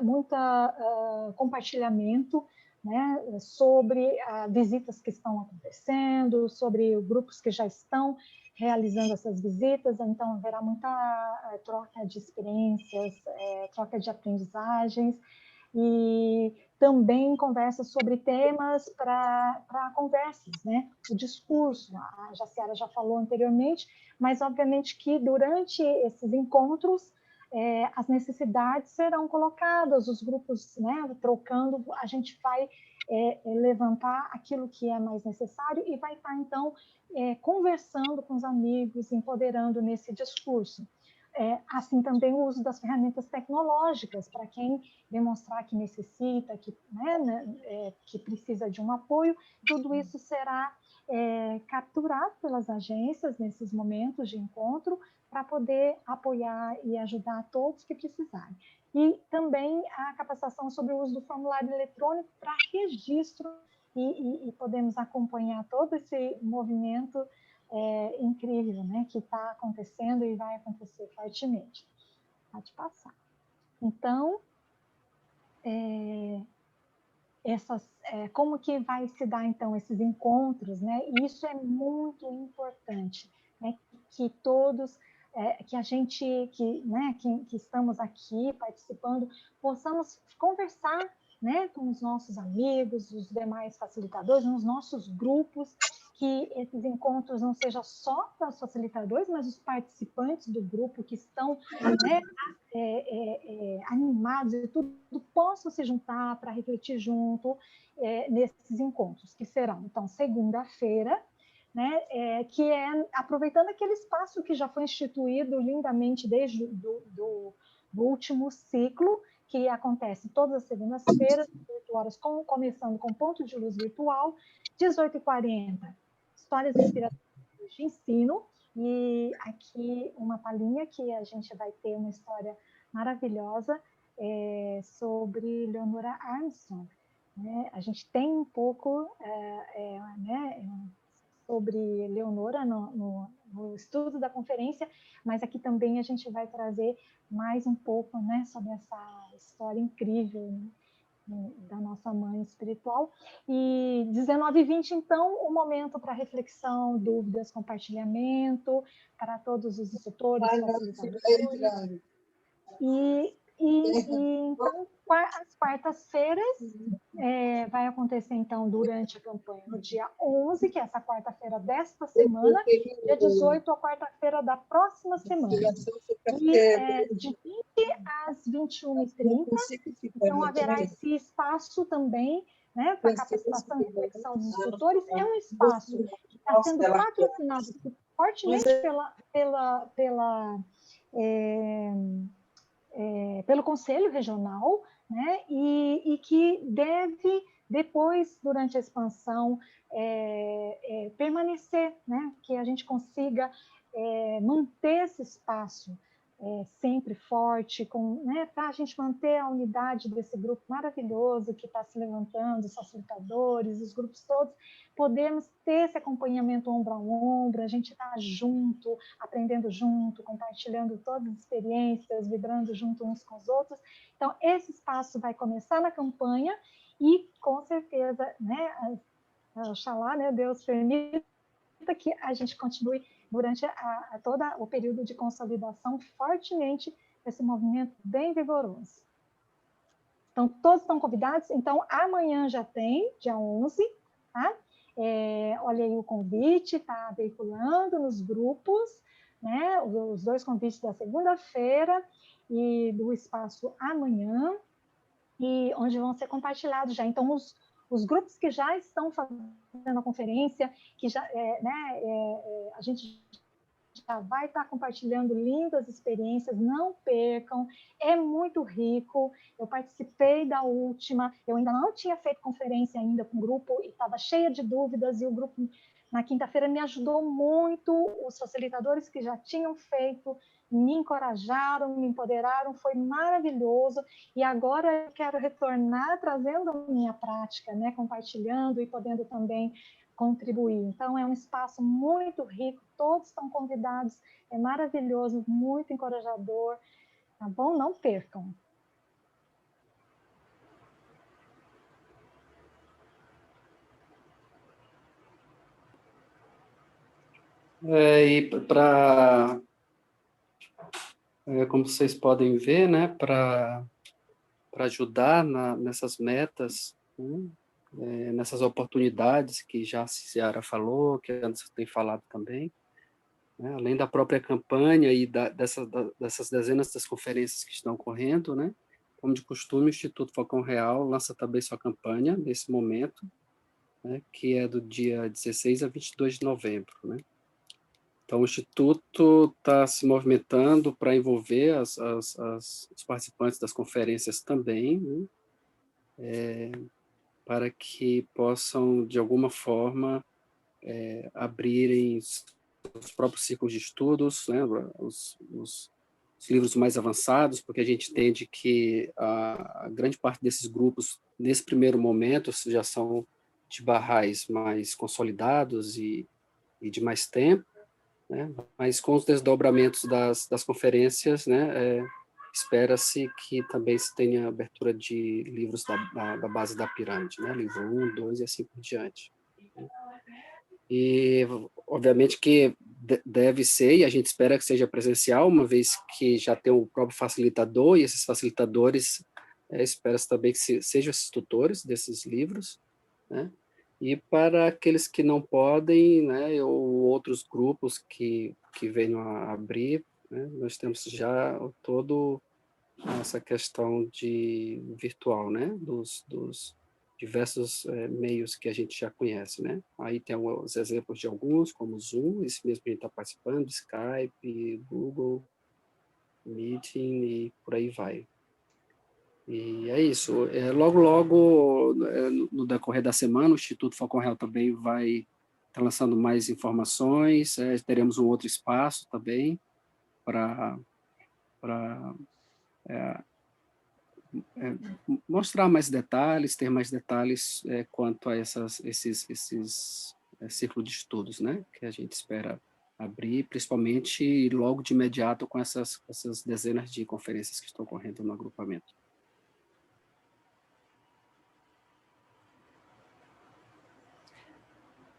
compartilhamento, né, sobre visitas que estão acontecendo, sobre grupos que já estão realizando essas visitas, então haverá muita troca de experiências, troca de aprendizagens, e também conversas sobre temas para conversas, né? O discurso, a Jaciara já falou anteriormente, mas obviamente que durante esses encontros as necessidades serão colocadas, os grupos, né, trocando, a gente vai levantar aquilo que é mais necessário e vai estar, então, conversando com os amigos, empoderando nesse discurso. Assim também o uso das ferramentas tecnológicas, para quem demonstrar que necessita, que precisa de um apoio, tudo isso será capturado pelas agências nesses momentos de encontro, para poder apoiar e ajudar todos que precisarem. E também a capacitação sobre o uso do formulário eletrônico para registro, e podemos acompanhar todo esse movimento incrível, né, que está acontecendo e vai acontecer fortemente. Pode passar. Então, como que vai se dar, então, esses encontros, né? Isso é muito importante, né? Que todos, que a gente, que estamos aqui participando, possamos conversar, né, com os nossos amigos, os demais facilitadores, nos nossos grupos, que esses encontros não sejam só para os facilitadores, mas os participantes do grupo que estão, né, animados e tudo, possam se juntar para refletir junto nesses encontros, que serão, então, segunda-feira, né, que é aproveitando aquele espaço que já foi instituído lindamente desde do último ciclo, que acontece todas as segundas-feiras, 18 horas, começando com ponto de luz virtual, 18h40, histórias inspiradoras de ensino, e aqui uma palhinha que a gente vai ter uma história maravilhosa sobre Leonora Armstrong. Né? A gente tem um pouco sobre Leonora no estudo da conferência, mas aqui também a gente vai trazer mais um pouco, né, sobre essa história incrível, né, da nossa mãe espiritual. E 19h20, então, o momento para reflexão, dúvidas, compartilhamento, para todos os instrutores, facilitadores. E então, as quartas-feiras vai acontecer, então, durante a campanha, no dia 11, que é essa quarta-feira desta semana, dia 18, a quarta-feira da próxima semana. E de 20 às 21h30, então haverá esse espaço também, né, para capacitação e reflexão dos instrutores. É um espaço que está sendo patrocinado fortemente pelo Conselho Regional, né, e que deve, depois, durante a expansão, permanecer, né, que a gente consiga manter esse espaço sempre forte, né, para a gente manter a unidade desse grupo maravilhoso que está se levantando, os facilitadores, os grupos todos, podemos ter esse acompanhamento ombro a ombro, a gente está junto, aprendendo junto, compartilhando todas as experiências, vibrando junto uns com os outros. Então, esse espaço vai começar na campanha e, com certeza, né, oxalá, né, Deus permita que a gente continue durante todo o período de consolidação fortemente esse movimento bem vigoroso. Então, todos estão convidados. Então, amanhã já tem, dia 11, tá? Olha aí o convite, está veiculando nos grupos, né? Os 2 convites da segunda-feira e do espaço amanhã, e onde vão ser compartilhados já. Então, os grupos que já estão fazendo a conferência, que já, a gente já vai estar compartilhando lindas experiências, não percam, é muito rico. Eu participei da última, eu ainda não tinha feito conferência ainda com o grupo, e estava cheia de dúvidas, e o grupo, na quinta-feira, me ajudou muito, os facilitadores que já tinham feito, me encorajaram, me empoderaram, foi maravilhoso, e agora eu quero retornar trazendo a minha prática, né, compartilhando e podendo também contribuir. Então, é um espaço muito rico, todos estão convidados, é maravilhoso, muito encorajador, tá bom? Não percam. E para, como vocês podem ver, né, para ajudar nessas metas, né, nessas oportunidades que já a Ciara falou, que antes tem falado também, né, além da própria campanha e dessas dezenas das conferências que estão ocorrendo, né, como de costume, o Instituto Falcão Real lança também sua campanha nesse momento, né, que é do dia 16 a 22 de novembro, né. Então, o Instituto está se movimentando para envolver os participantes das conferências também, né, para que possam, de alguma forma, abrirem os próprios ciclos de estudos, né, os livros mais avançados, porque a gente entende que a grande parte desses grupos, nesse primeiro momento, já são de barrais mais consolidados e de mais tempo, né, mas com os desdobramentos das conferências, né, espera-se que também se tenha abertura de livros da base da pirâmide, né, livro 1, 2 e assim por diante. E, obviamente, que deve ser, e a gente espera que seja presencial, uma vez que já tem o próprio facilitador, e esses facilitadores, espera-se também que sejam esses tutores desses livros, né, e para aqueles que não podem, né, ou outros grupos que venham a abrir, né, nós temos já todo essa questão de virtual, né, dos diversos meios que a gente já conhece, né. Aí tem os exemplos de alguns, como o Zoom, esse mesmo que a gente está participando, Skype, Google Meeting e por aí vai. E é isso. Logo, no decorrer da semana, o Instituto Falcão Real também vai estar lançando mais informações, teremos um outro espaço também para mostrar mais detalhes, ter mais detalhes quanto a esses círculos de estudos, né, que a gente espera abrir, principalmente logo de imediato com essas dezenas de conferências que estão ocorrendo no agrupamento.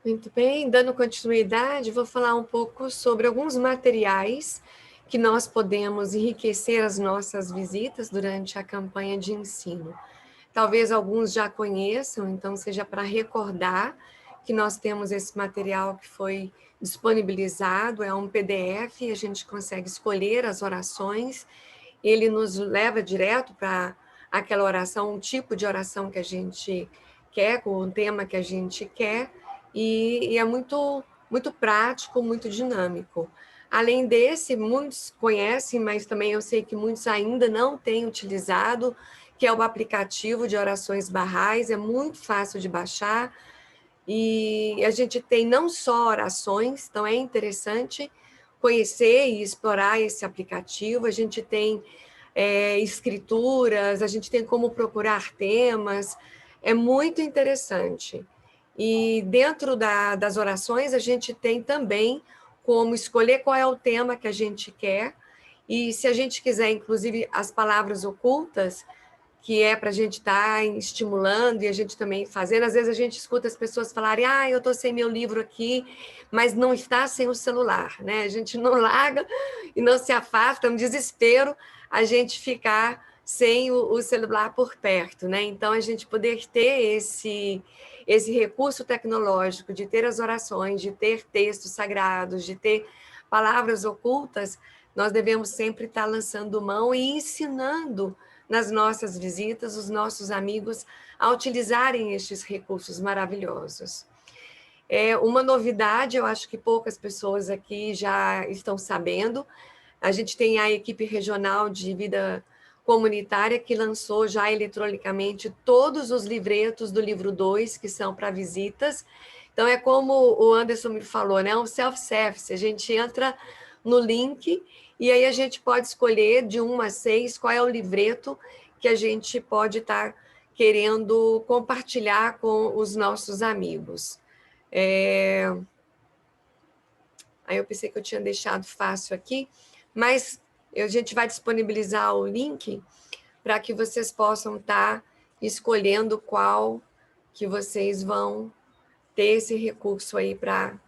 Muito bem, dando continuidade, vou falar um pouco sobre alguns materiais que nós podemos enriquecer as nossas visitas durante a campanha de ensino. Talvez alguns já conheçam, então seja para recordar que nós temos esse material que foi disponibilizado, é um PDF, a gente consegue escolher as orações, ele nos leva direto para aquela oração, um tipo de oração que a gente quer, com o tema que a gente quer, e é muito, muito prático, muito dinâmico. Além desse, muitos conhecem, mas também eu sei que muitos ainda não têm utilizado, que é o aplicativo de orações barrais, é muito fácil de baixar, e a gente tem não só orações, então é interessante, conhecer e explorar esse aplicativo. A gente tem escrituras, a gente tem como procurar temas, é muito interessante. E dentro das orações, a gente tem também como escolher qual é o tema que a gente quer, e se a gente quiser, inclusive, as palavras ocultas, que é para a gente estar estimulando e a gente também fazendo. Às vezes a gente escuta as pessoas falarem, eu estou sem meu livro aqui, mas não está sem o celular, né? A gente não larga e não se afasta, é um desespero a gente ficar sem o celular por perto, né? Então, a gente poder ter esse recurso tecnológico, de ter as orações, de ter textos sagrados, de ter palavras ocultas, nós devemos sempre estar lançando mão e ensinando nas nossas visitas, os nossos amigos a utilizarem estes recursos maravilhosos. Uma novidade, eu acho que poucas pessoas aqui já estão sabendo, a gente tem a equipe regional de vida comunitária que lançou já eletronicamente todos os livretos do livro 2, que são para visitas. Então, é como o Anderson me falou, né? Um self-service, a gente entra no link e aí a gente pode escolher de 1 a 6 qual é o livreto que a gente pode estar querendo compartilhar com os nossos amigos. Aí eu pensei que eu tinha deixado fácil aqui, mas a gente vai disponibilizar o link para que vocês possam estar escolhendo qual que vocês vão ter esse recurso aí para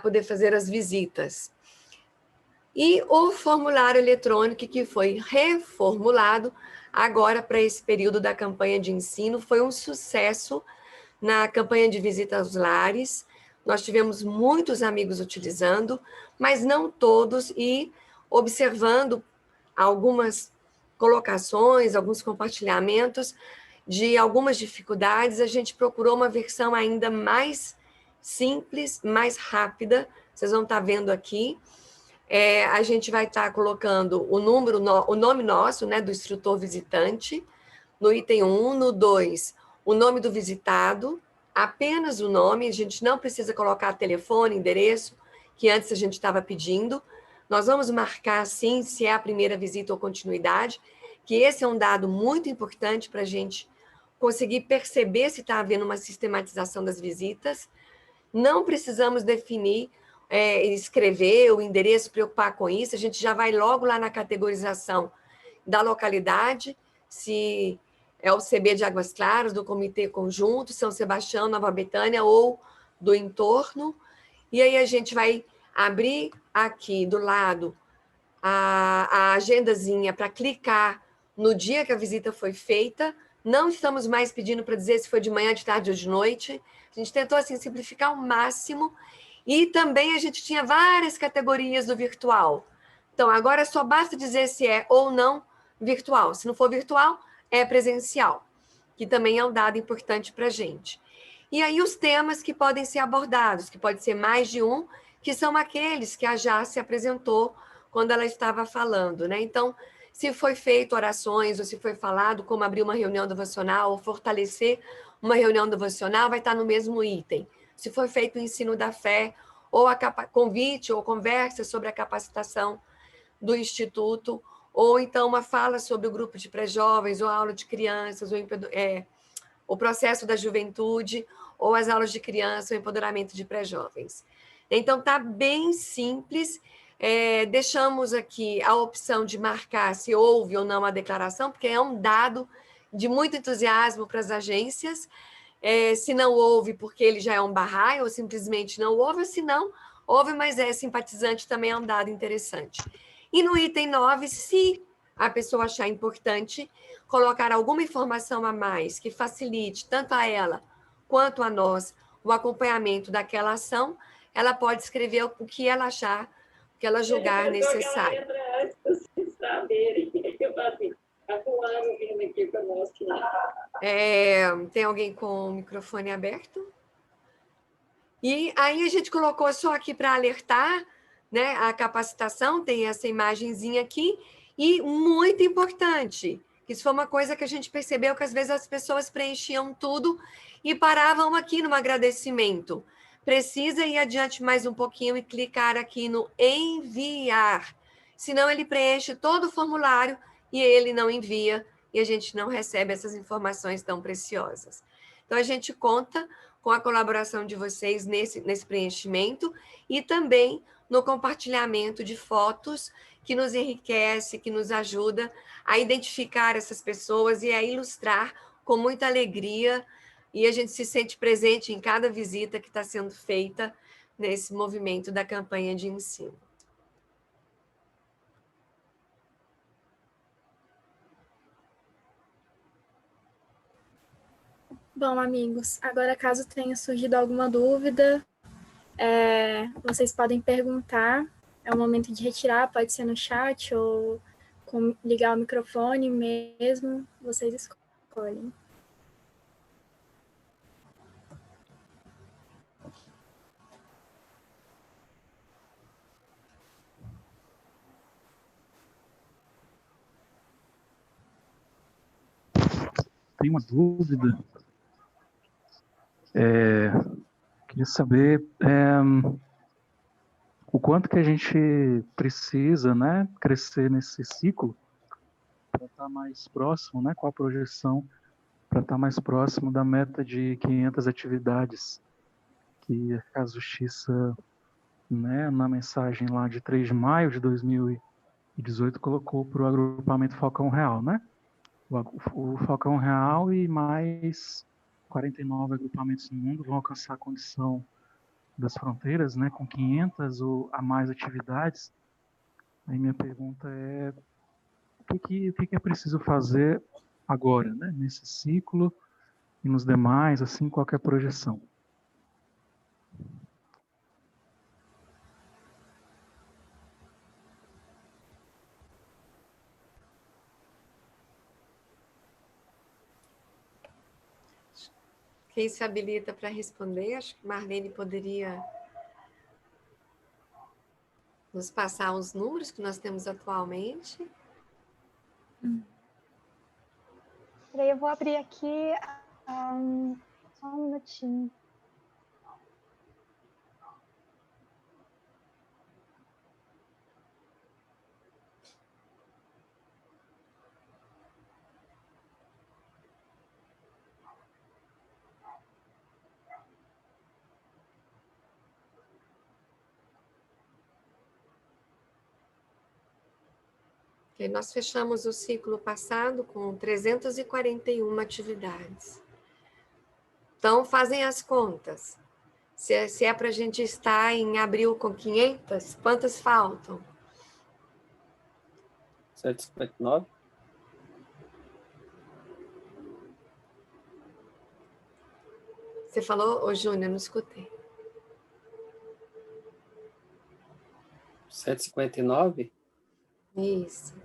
poder fazer as visitas. E o formulário eletrônico que foi reformulado agora para esse período da campanha de ensino foi um sucesso na campanha de visita aos lares. Nós tivemos muitos amigos utilizando, mas não todos, e observando algumas colocações, alguns compartilhamentos de algumas dificuldades, a gente procurou uma versão ainda mais simples, mais rápida, vocês vão estar vendo aqui. A gente vai estar colocando o nome nosso, né, do instrutor visitante, no item 1, no 2, o nome do visitado, apenas o nome, a gente não precisa colocar telefone, endereço, que antes a gente estava pedindo. Nós vamos marcar, sim, se é a primeira visita ou continuidade, que esse é um dado muito importante para a gente conseguir perceber se está havendo uma sistematização das visitas. Não precisamos definir, escrever o endereço, preocupar com isso, a gente já vai logo lá na categorização da localidade, se é o CB de Águas Claras, do Comitê Conjunto, São Sebastião, Nova Betânia ou do entorno, e aí a gente vai abrir aqui do lado a agendazinha para clicar no dia que a visita foi feita. Não estamos mais pedindo para dizer se foi de manhã, de tarde ou de noite. A gente tentou assim simplificar ao máximo. E também a gente tinha várias categorias do virtual. Então, agora só basta dizer se é ou não virtual. Se não for virtual, é presencial, que também é um dado importante para a gente. E aí os temas que podem ser abordados, que pode ser mais de um, que são aqueles que a Jace apresentou quando ela estava falando, né? Então, se foi feito orações, ou se foi falado como abrir uma reunião devocional, ou fortalecer uma reunião devocional, vai estar no mesmo item. Se foi feito o ensino da fé, ou convite, ou conversa sobre a capacitação do Instituto, ou então uma fala sobre o grupo de pré-jovens, ou aula de crianças, o processo da juventude, ou as aulas de criança, o empoderamento de pré-jovens. Então, está bem simples. Deixamos aqui a opção de marcar se houve ou não a declaração, porque é um dado de muito entusiasmo para as agências. Se não houve, porque ele já é um barraio, ou simplesmente não houve, ou se não, houve, mas é simpatizante, também é um dado interessante. E no item 9, se a pessoa achar importante colocar alguma informação a mais que facilite tanto a ela quanto a nós o acompanhamento daquela ação, ela pode escrever o que ela achar, o que ela julgar necessário. Tem alguém com o microfone aberto? E aí a gente colocou só aqui para alertar, né, a capacitação, tem essa imagenzinha aqui, e muito importante, que isso foi uma coisa que a gente percebeu que às vezes as pessoas preenchiam tudo e paravam aqui no agradecimento. precisa ir adiante mais um pouquinho e clicar aqui no enviar. Senão ele preenche todo o formulário e ele não envia e a gente não recebe essas informações tão preciosas. Então, a gente conta com a colaboração de vocês nesse preenchimento e também no compartilhamento de fotos que nos enriquece, que nos ajuda a identificar essas pessoas e a ilustrar com muita alegria, e a gente se sente presente em cada visita que está sendo feita nesse movimento da campanha de ensino. Bom, amigos, agora caso tenha surgido alguma dúvida, vocês podem perguntar. É o momento de retirar, pode ser no chat ou ligar o microfone mesmo, vocês escolhem. Tem uma dúvida. Queria saber o quanto que a gente precisa, né, crescer nesse ciclo para estar mais próximo, né, com a projeção, para estar mais próximo da meta de 500 atividades que a Justiça, né, na mensagem lá de 3 de maio de 2018 colocou para o agrupamento Falcão Real, né? O Falcão Real e mais 49 agrupamentos no mundo vão alcançar a condição das fronteiras, né, com 500 ou a mais atividades. Aí minha pergunta é o que é preciso fazer agora, né, nesse ciclo e nos demais, assim, qualquer projeção. Quem se habilita para responder? Acho que Marlene poderia nos passar os números que nós temos atualmente. Peraí, eu vou abrir aqui só um minutinho. E nós fechamos o ciclo passado com 341 atividades. Então, fazem as contas. Se é para a gente estar em abril com 500, quantas faltam? 759. Você falou, ô Júnior, não escutei. 759? Isso.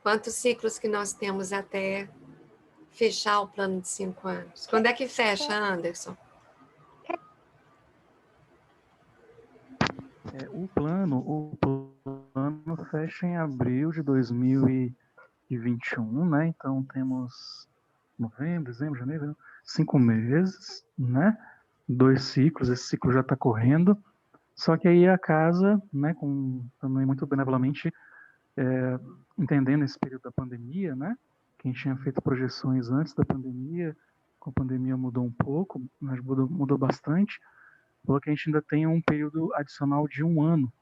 Quantos ciclos que nós temos até fechar o plano de 5 anos? Quando é que fecha, Anderson? O plano fecha em abril de 2021, né? Então temos novembro, dezembro, janeiro, 5 meses, né? 2 ciclos, esse ciclo já está correndo. Só que aí a casa, né, também muito benevolamente, entendendo esse período da pandemia, né? Quem tinha feito projeções antes da pandemia, com a pandemia mudou um pouco, mas mudou bastante. Falou que a gente ainda tem um período adicional de 1 ano,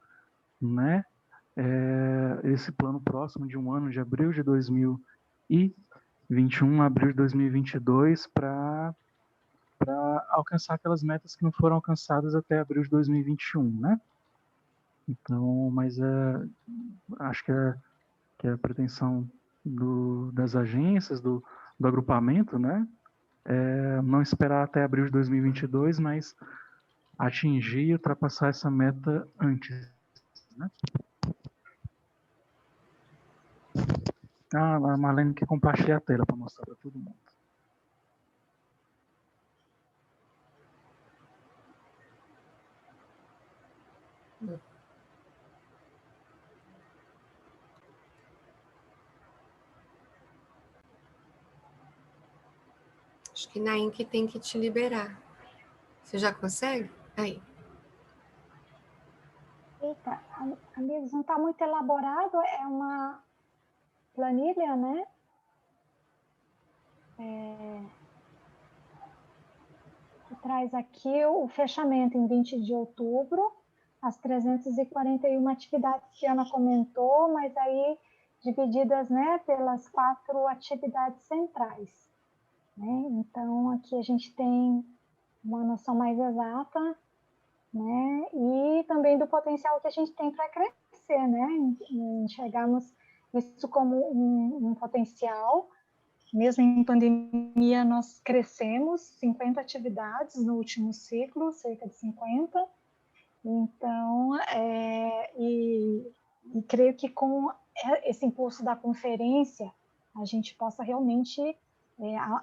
né? Esse plano próximo de 1 ano, de abril de 2021 a abril de 2022, para alcançar aquelas metas que não foram alcançadas até abril de 2021, né? Então, mas acho que é a pretensão das agências, do agrupamento, né? Não esperar até abril de 2022, mas atingir e ultrapassar essa meta antes, né? A Marlene quer compartilhar a tela para mostrar para todo mundo. Acho que Naim que tem que te liberar. Você já consegue? Aí. Eita, amigos, não está muito elaborado, é uma planilha, né? Que traz aqui o fechamento em 20 de outubro, as 341 atividades que a Ana comentou, mas aí divididas, né, pelas 4 atividades centrais, né? Então, aqui a gente tem uma noção mais exata, né? E também do potencial que a gente tem para crescer, né? Enxergarmos isso como um potencial. Mesmo em pandemia, nós crescemos 50 atividades no último ciclo, cerca de 50. Então, e creio que com esse impulso da conferência, a gente possa realmente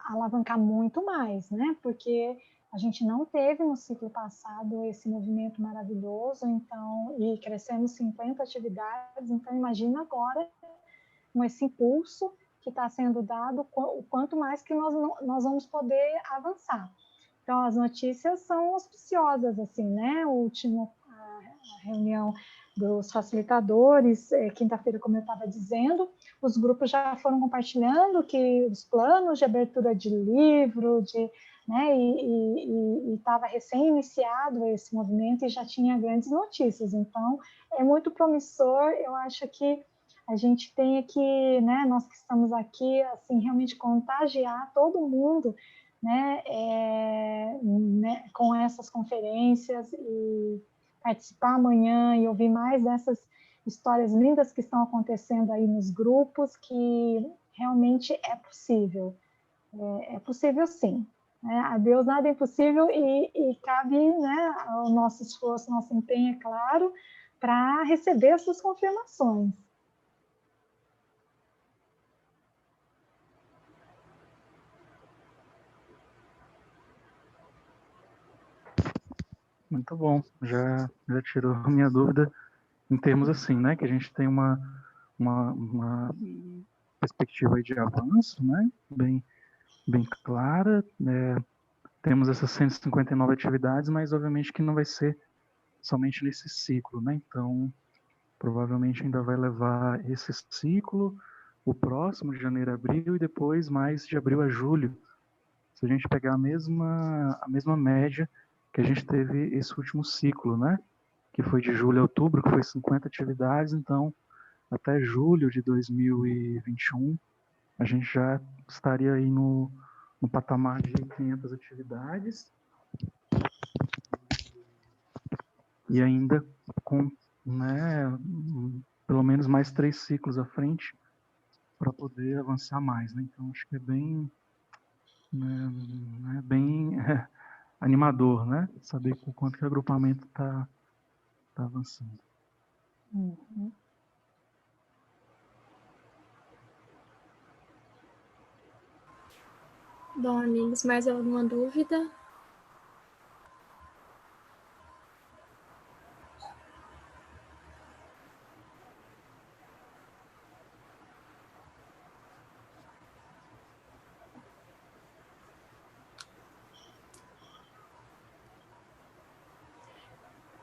alavancar muito mais, né? Porque a gente não teve no ciclo passado esse movimento maravilhoso, então, e crescemos 50 atividades, então imagina agora com esse impulso que está sendo dado, o quanto mais que nós vamos poder avançar. Então, as notícias são auspiciosas, assim, né? A reunião dos facilitadores, quinta-feira, como eu estava dizendo, os grupos já foram compartilhando que os planos de abertura de livro, né? E estava recém-iniciado esse movimento e já tinha grandes notícias. Então, é muito promissor. Eu acho que a gente tem que, né, nós que estamos aqui, assim, realmente contagiar todo mundo, né, com essas conferências e participar amanhã e ouvir mais dessas histórias lindas que estão acontecendo aí nos grupos, que realmente é possível. É possível sim. Né? A Deus nada é impossível e cabe, né, o nosso esforço, nosso empenho, é claro, para receber essas confirmações. Muito bom, já tirou a minha dúvida em termos assim, né, que a gente tem uma perspectiva aí de avanço, né, bem clara, temos essas 159 atividades, mas obviamente que não vai ser somente nesse ciclo, né, então provavelmente ainda vai levar esse ciclo, o próximo de janeiro a abril e depois mais de abril a julho, se a gente pegar a mesma média que a gente teve esse último ciclo, né? Que foi de julho a outubro, que foi 50 atividades, então até julho de 2021 a gente já estaria aí no patamar de 500 atividades e ainda com, né, pelo menos mais 3 ciclos à frente para poder avançar mais, né? Então acho que é bem animador, né? Saber o quanto que o agrupamento está avançando. Uhum. Bom, amigos, mais alguma dúvida?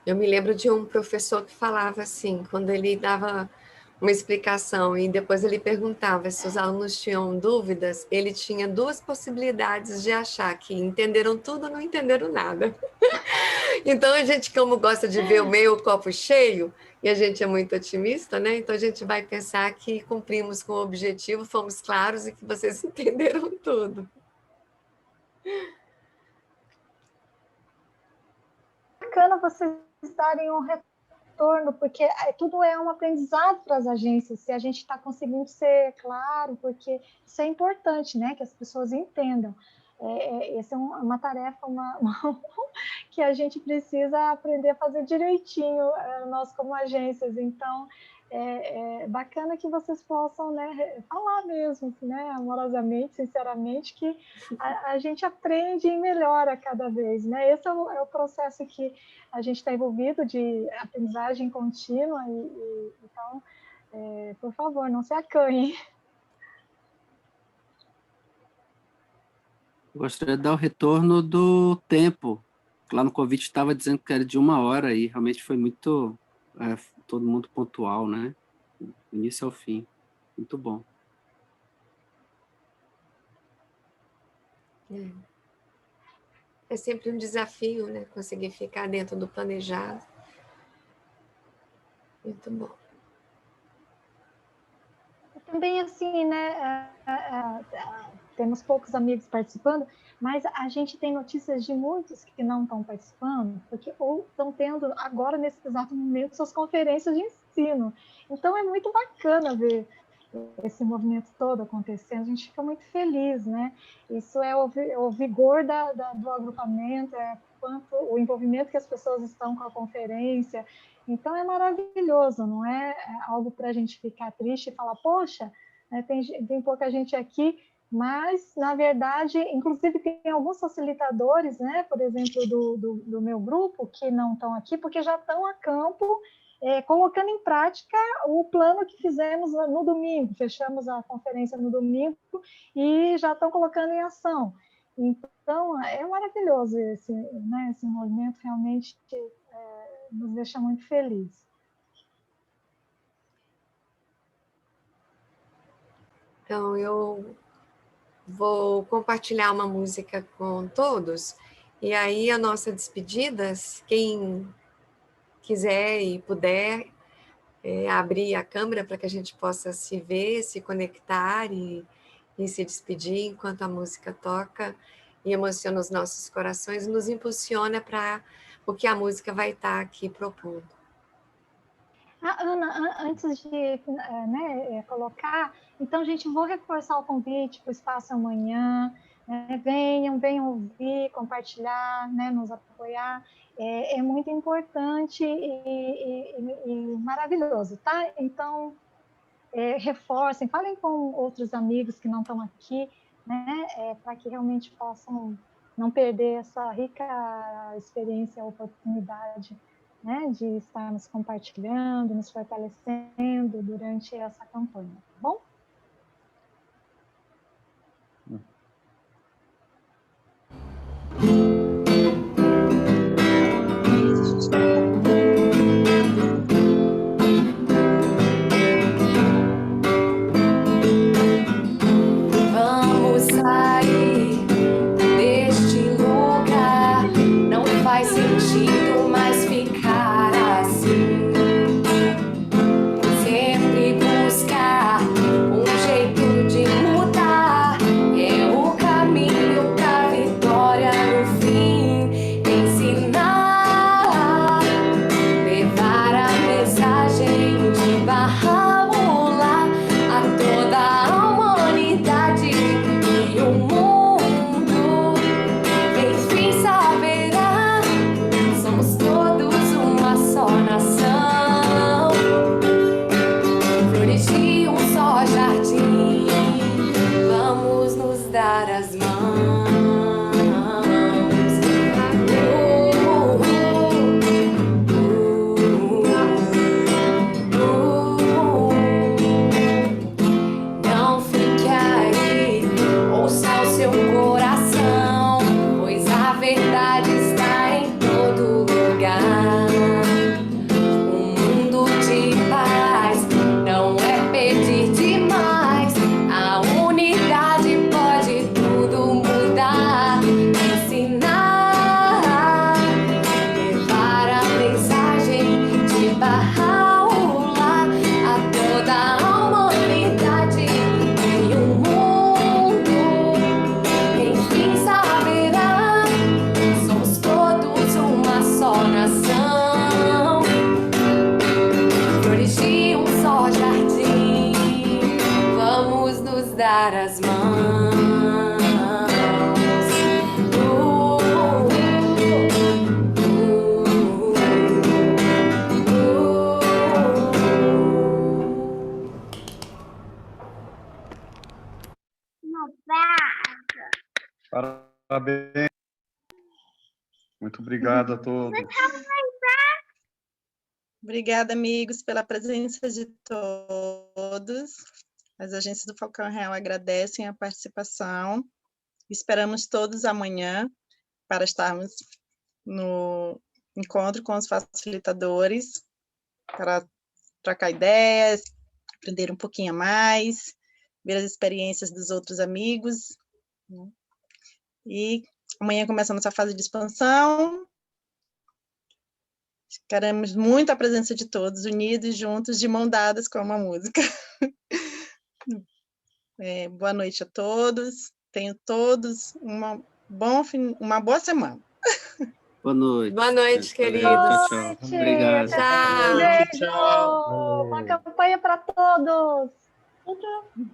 Eu me lembro de um professor que falava assim, quando ele dava uma explicação e depois ele perguntava se os alunos tinham dúvidas, ele tinha 2 possibilidades de achar que entenderam tudo ou não entenderam nada. Então, a gente, como gosta de ver o meio copo cheio, e a gente é muito otimista, né? Então, a gente vai pensar que cumprimos com o objetivo, fomos claros e que vocês entenderam tudo. Bacana vocês darem um retorno, porque tudo é um aprendizado para as agências, se a gente está conseguindo ser claro, porque isso é importante, né? Que as pessoas entendam. Essa é uma tarefa que a gente precisa aprender a fazer direitinho, nós como agências. Então, é bacana que vocês possam, né, falar mesmo, né, amorosamente, sinceramente, que a gente aprende e melhora cada vez, né? Esse é o processo que a gente está envolvido de aprendizagem contínua, então, por favor, não se acanhe. Gostaria de dar o retorno do tempo. Lá no convite estava dizendo que era de 1 hora e realmente foi muito, todo mundo pontual, né? Do início ao fim. Muito bom. É sempre um desafio, né? Conseguir ficar dentro do planejado. Muito bom. Também, assim, né, temos poucos amigos participando, mas a gente tem notícias de muitos que não estão participando, porque ou estão tendo agora, nesse exato momento, suas conferências de ensino. Então, é muito bacana ver esse movimento todo acontecendo, a gente fica muito feliz, né? Isso é o vigor do agrupamento, o envolvimento que as pessoas estão com a conferência. Então, é maravilhoso, não é algo para a gente ficar triste e falar, poxa, né, tem pouca gente aqui, mas, na verdade, inclusive tem alguns facilitadores, né, por exemplo, do meu grupo, que não estão aqui, porque já estão a campo, colocando em prática o plano que fizemos no domingo, fechamos a conferência no domingo e já estão colocando em ação. Então, é maravilhoso né, esse movimento, realmente nos deixa muito felizes. Então, eu vou compartilhar uma música com todos, e aí a nossa despedida, quem quiser e puder abrir a câmera para que a gente possa se ver, se conectar e se despedir enquanto a música toca e emociona os nossos corações, nos impulsiona para o que a música vai estar aqui propondo. Ana, antes de colocar, então, gente, vou reforçar o convite para o Espaço Amanhã, né? Venham ouvir, compartilhar, né? Nos apoiar, é muito importante e maravilhoso, tá? Então, reforcem, falem com outros amigos que não estão aqui, né? Para que realmente possam não perder essa rica experiência, oportunidade, né, de estarmos compartilhando, nos fortalecendo durante essa campanha, tá bom? Vamos sair deste lugar, não faz sentido mais ficar assim. Sempre buscar um jeito de mudar, é o caminho pra vitória no fim. Ensinar, levar a mensagem de Bahá'u'lláh a toda a humanidade e o mundo, enfim saberá, somos todos uma só nação, flores de um só jardim, vamos nos dar as mãos. Não fique aí, ouça o seu coração, pois a verdade está em todo lugar. Um mundo de paz não é pedir demais, a unidade pode tudo mudar. Ensinar, levar a mensagem de Bahá'u'lláh a toda a humanidade e o mundo, enfim saberá, somos todos uma só nação, flores de um só jardim, vamos nos dar as mãos. Parabéns. Muito obrigado a todos. Obrigada, amigos, pela presença de todos. As agências do Falcão Real agradecem a participação. Esperamos todos amanhã para estarmos no encontro com os facilitadores, para trocar ideias, aprender um pouquinho a mais, ver as experiências dos outros amigos, né? E amanhã começa a nossa fase de expansão. Queremos muito a presença de todos, unidos, juntos, de mão dadas com uma música. Boa noite a todos. Tenham todos uma boa semana. Boa noite. Boa noite, queridos. Valeu, tchau, tchau. Noite, Obrigado. até mais. Tchau. Beijo. Tchau. Uma campanha para todos. Tchau, tchau.